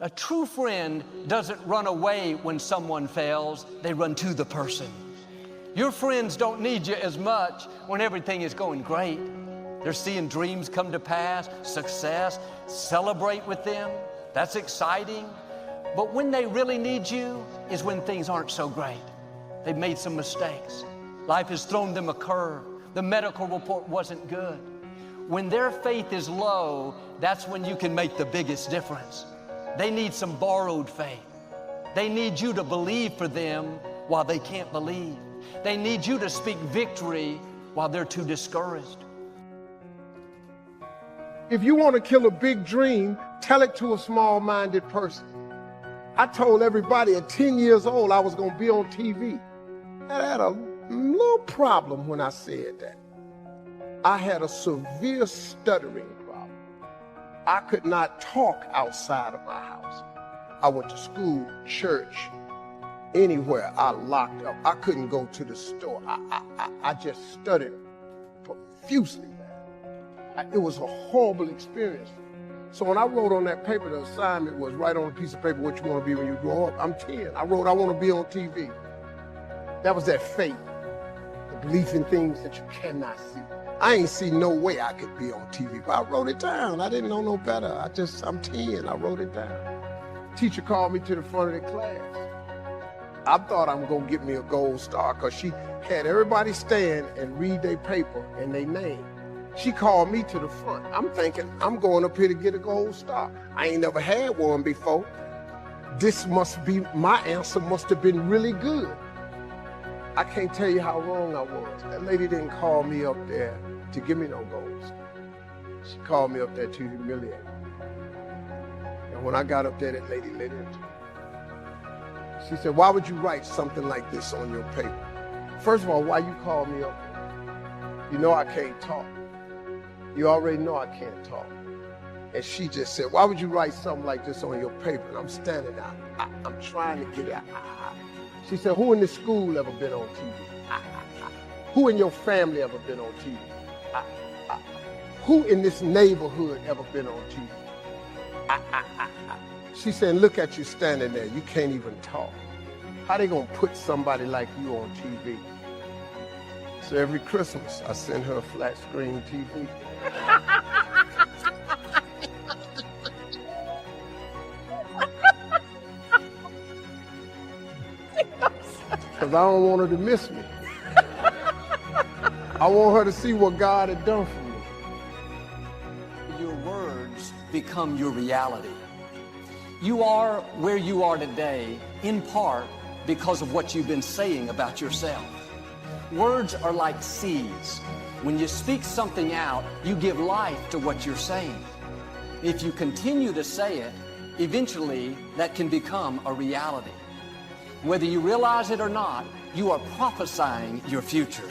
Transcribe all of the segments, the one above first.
A true friend doesn't run away when someone fails, they run to the person. Your friends don't need you as much when everything is going great. They're seeing dreams come to pass, success, celebrate with them. That's exciting. But when they really need you is when things aren't so great. They've made some mistakes. Life has thrown them a curve. The medical report wasn't good. When their faith is low, that's when you can make the biggest difference. They need some borrowed faith. They need you to believe for them while they can't believe. They need you to speak victory while they're too discouraged. If you want to kill a big dream, tell it to a small-minded person. I told everybody at 10 years old I was going to be on TV. I had a little problem when I said that. I had a severe stuttering problem. I could not talk outside of my house. I went to school, church, anywhere. I locked up. I couldn't go to the store. I just stuttered profusely, man. It was a horrible experience. So when I wrote on that paper, the assignment was write on a piece of paper what you want to be when you grow up. I'm 10. I wrote I want to be on TV. That was that faith, the belief in things that you cannot see. I ain't see no way I could be on TV, but I wrote it down. I didn't know no better. I'm 10. I wrote it down. Teacher called me to the front of the class. I thought I'm going to get me a gold star because she had everybody stand and read their paper and their name. She called me to the front. I'm thinking, I'm going up here to get a gold star. I ain't never had one before. This must be, my answer must have been really good. I can't tell you how wrong I was. That lady didn't call me up there to give me no gold star. She called me up there to humiliate me. And when I got up there, that lady lit into me. She said, why would you write something like this on your paper? First of all, why you called me up there? You know I can't talk. You already know I can't talk. And she just said, why would you write something like this on your paper? And I'm standing out. I'm trying to get out. She said, who in this school ever been on TV? Who in your family ever been on TV? Who in this neighborhood ever been on TV? She said, look at you standing there. You can't even talk. How they gonna put somebody like you on TV? So every Christmas, I send her a flat screen TV. Because I don't want her to miss me. I want her to see what God had done for me. Your words become your reality. You are where you are today, in part because of what you've been saying about yourself. Words are like seeds. When you speak something out, you give life to what you're saying. If you continue to say it, eventually that can become a reality. Whether you realize it or not, you are prophesying your future.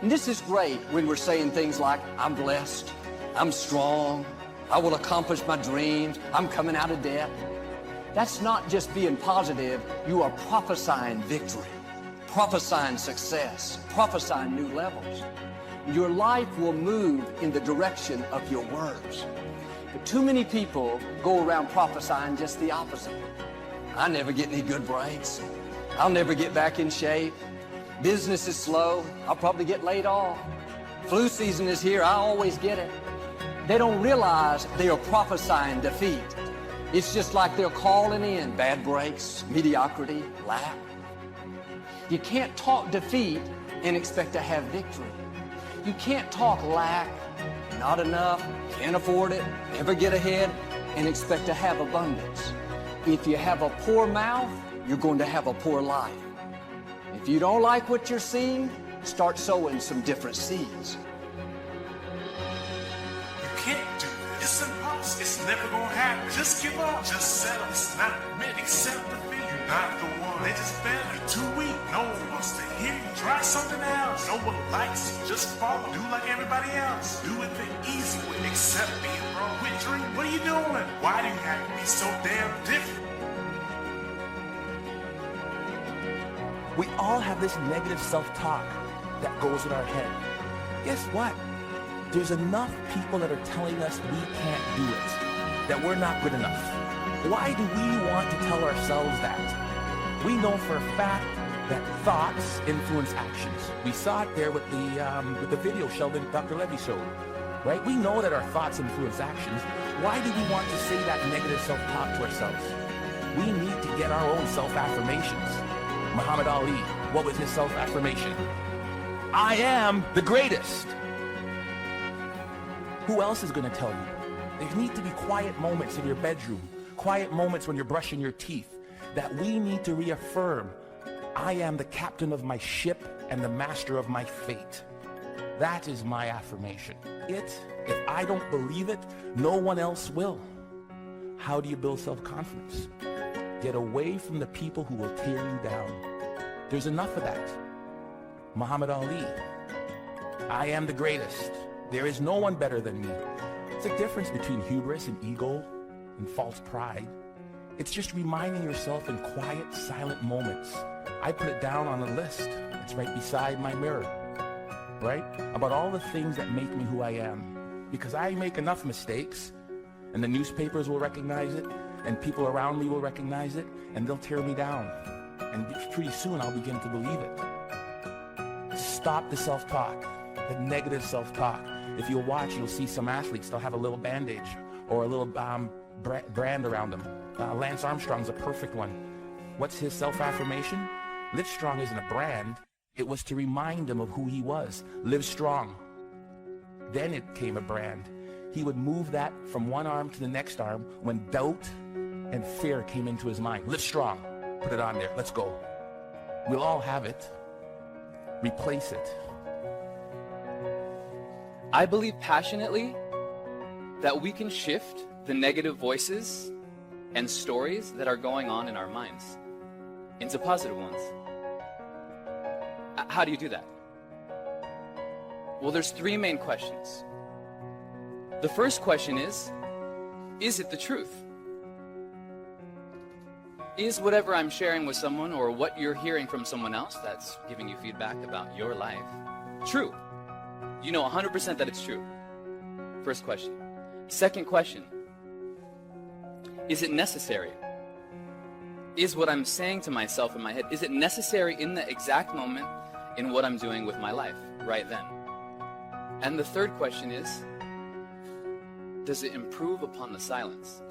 And this is great when we're saying things like, I'm blessed, I'm strong, I will accomplish my dreams, I'm coming out of debt. That's not just being positive, you are prophesying victory, prophesying success, prophesying new levels. Your life will move in the direction of your words. But too many people go around prophesying just the opposite. I never get any good breaks. I'll never get back in shape. Business is slow. I'll probably get laid off. Flu season is here. I always get it. They don't realize they are prophesying defeat. It's just like they're calling in bad breaks, mediocrity, lack. You can't talk defeat and expect to have victory. You can't talk lack, not enough, can't afford it, never get ahead, and expect to have abundance. If you have a poor mouth, you're going to have a poor life. If you don't like what you're seeing, start sowing some different seeds. You can't do this. It's impossible. It's never gonna happen. Just give up. Just settle. It's not meant. Accept defeat. You're not the one. They just better. You're too weak. No one wants to hear you. Try something else. No one likes you. Just follow. Do like everybody else. Do it the easy way. Accept being wrong. Quit dreaming. What are you doing? Why do you have to be so damn different? We all have this negative self-talk that goes in our head. Guess what? There's enough people that are telling us we can't do it, that we're not good enough. Why do we want to tell ourselves that? We know for a fact that thoughts influence actions. We saw it there with the video Sheldon Dr. Levy showed, right? We know that our thoughts influence actions. Why do we want to say that negative self-talk to ourselves? We need to get our own self-affirmations. Muhammad Ali, what was his self-affirmation? I am the greatest. Who else is going to tell you? There need to be quiet moments in your bedroom, quiet moments when you're brushing your teeth, that we need to reaffirm, I am the captain of my ship and the master of my fate. That is my affirmation. If I don't believe it, no one else will. How do you build self-confidence? Get away from the people who will tear you down. There's enough of that. Muhammad Ali, I am the greatest. There is no one better than me. It's a difference between hubris and ego and false pride. It's just reminding yourself in quiet, silent moments. I put it down on a list. It's right beside my mirror, right? About all the things that make me who I am. Because I make enough mistakes, and the newspapers will recognize it, and people around me will recognize it, and they'll tear me down. And pretty soon I'll begin to believe it. Stop the self-talk, the negative self-talk. If you'll watch, you'll see some athletes, they'll have a little bandage or a little brand around them. Lance Armstrong's a perfect one. What's his self-affirmation? Live Strong isn't a brand. It was to remind him of who he was. Live strong. Then it came a brand. He would move that from one arm to the next arm when doubt and fear came into his mind. Live strong. Put it on there. Let's go. We'll all have it. Replace it. I believe passionately that we can shift the negative voices and stories that are going on in our minds into positive ones. How do you do that? Well, there's three main questions. The first question is it the truth? Is whatever I'm sharing with someone or what you're hearing from someone else that's giving you feedback about your life true? You know 100% that it's true. First question. Second question. Is it necessary? Is what I'm saying to myself in my head, is it necessary in the exact moment in what I'm doing with my life right then? And the third question is, does it improve upon the silence?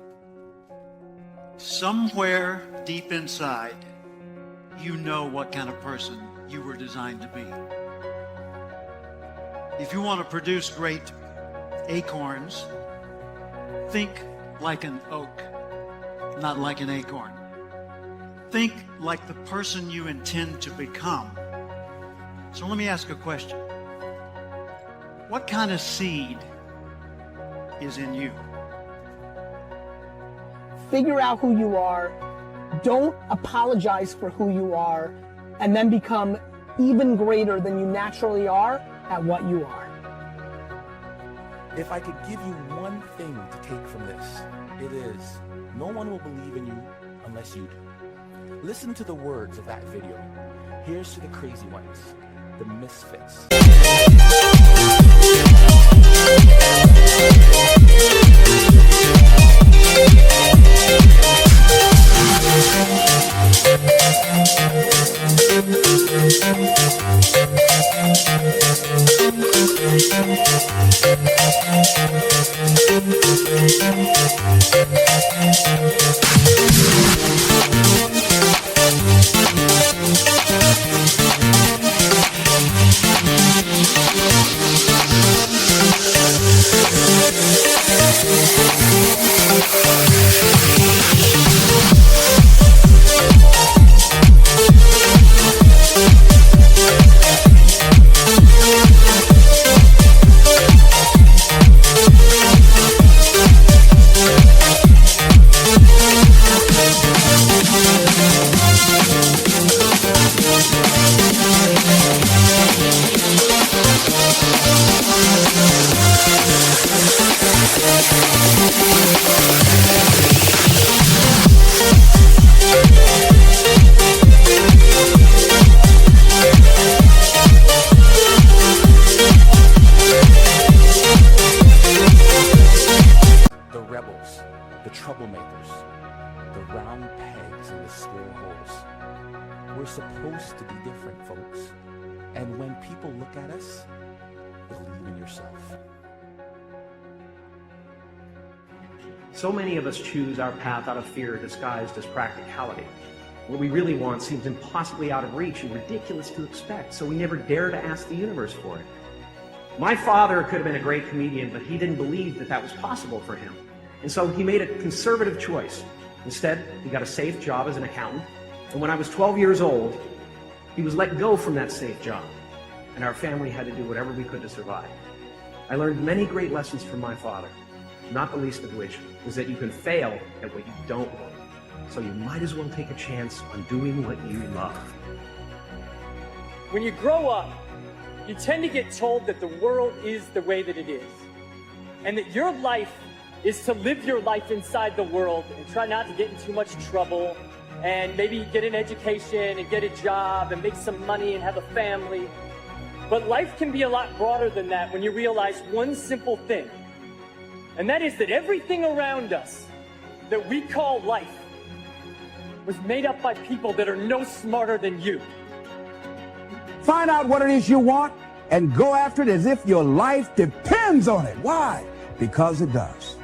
Somewhere deep inside, you know what kind of person you were designed to be. If you want to produce great acorns, think like an oak, not like an acorn. Think like the person you intend to become. So let me ask a question. What kind of seed is in you? Figure out who you are, don't apologize for who you are, and then become even greater than you naturally are at what you are. If I could give you one thing to take from this, it is, no one will believe in you unless you do. Listen to the words of that video. Here's to the crazy ones, the misfits. round pegs in the square holes. We're supposed to be different, folks. And when people look at us, believe in yourself. So many of us choose our path out of fear disguised as practicality. What we really want seems impossibly out of reach and ridiculous to expect, so we never dare to ask the universe for it. My father could have been a great comedian, but he didn't believe that that was possible for him. And so he made a conservative choice. Instead, he got a safe job as an accountant. And when I was 12 years old, he was let go from that safe job. And our family had to do whatever we could to survive. I learned many great lessons from my father, not the least of which is that you can fail at what you don't want. So you might as well take a chance on doing what you love. When you grow up, you tend to get told that the world is the way that it is, and that your life is to live your life inside the world and try not to get in too much trouble, and maybe get an education and get a job and make some money and have a family. But life can be a lot broader than that when you realize one simple thing, and that is that everything around us that we call life was made up by people that are no smarter than you. Find out what it is you want and go after it as if your life depends on it. Why? Because it does.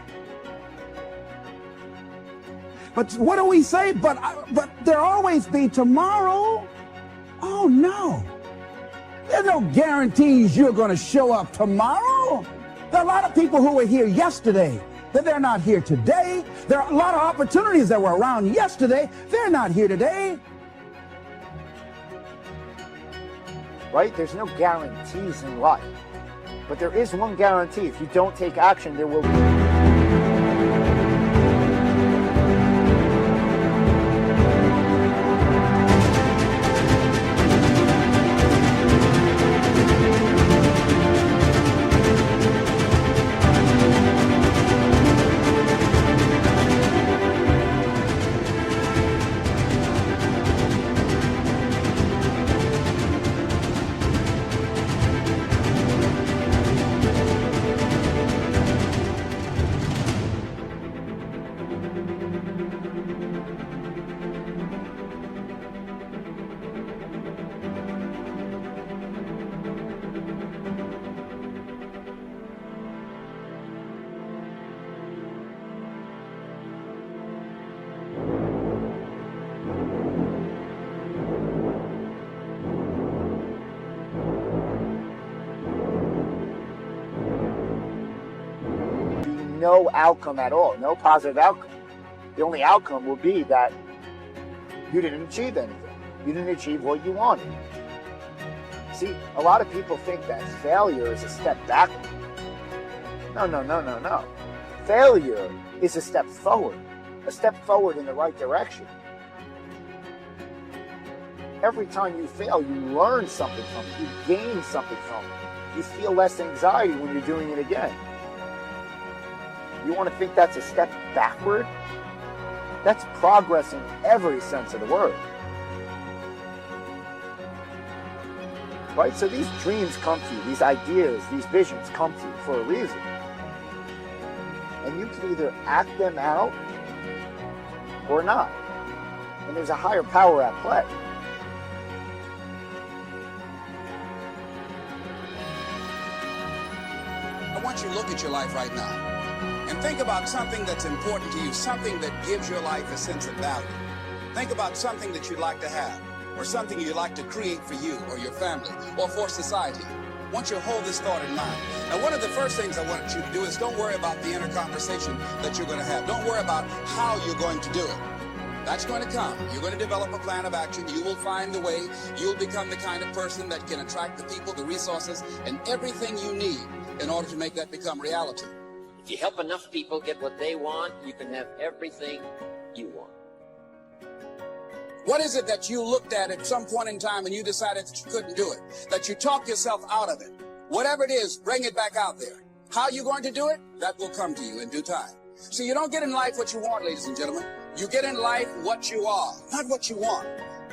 But what do we say? But there'll always be tomorrow. Oh no. There's no guarantees you're going to show up tomorrow. There are a lot of people who were here yesterday that they're not here today. There are a lot of opportunities that were around yesterday. They're not here today. Right? There's no guarantees in life. But there is one guarantee. If you don't take action, there will be. No outcome at all, no positive outcome. The only outcome will be that you didn't achieve anything. You didn't achieve what you wanted. See, a lot of people think that failure is a step backward. No. Failure is a step forward in the right direction. Every time you fail, you learn something from it, you gain something from it. You feel less anxiety when you're doing it again. You want to think that's a step backward? That's progress in every sense of the word. Right? So these dreams come to you, these ideas, these visions come to you for a reason. And you can either act them out or not. And there's a higher power at play. I want you to look at your life right now. And think about something that's important to you, something that gives your life a sense of value. Think about something that you'd like to have, or something you'd like to create for you or your family or for society. I want you to hold this thought in mind. Now, one of the first things I want you to do is don't worry about the inner conversation that you're going to have. Don't worry about how you're going to do it. That's going to come. You're going to develop a plan of action. You will find the way. You'll become the kind of person that can attract the people, the resources, and everything you need in order to make that become reality. If you help enough people get what they want, you can have everything you want. What is it that you looked at some point in time and you decided that you couldn't do it? That you talked yourself out of it? Whatever it is, bring it back out there. How are you going to do it? That will come to you in due time. So you don't get in life what you want, ladies and gentlemen. You get in life what you are, not what you want.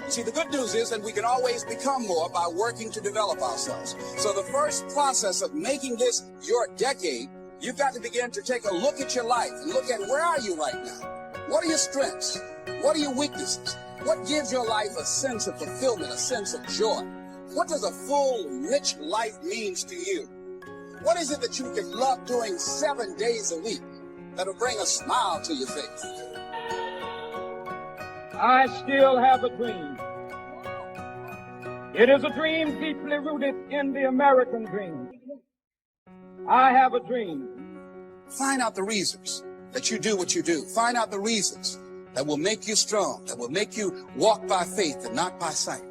See, the good news is that we can always become more by working to develop ourselves. So the first process of making this your decade, you've got to begin to take a look at your life and look at where are you right now? What are your strengths? What are your weaknesses? What gives your life a sense of fulfillment, a sense of joy? What does a full, rich life means to you? What is it that you can love doing 7 days a week that'll bring a smile to your face? I still have a dream. It is a dream deeply rooted in the American dream. I have a dream. Find out the reasons that you do what you do. Find out the reasons that will make you strong, that will make you walk by faith and not by sight.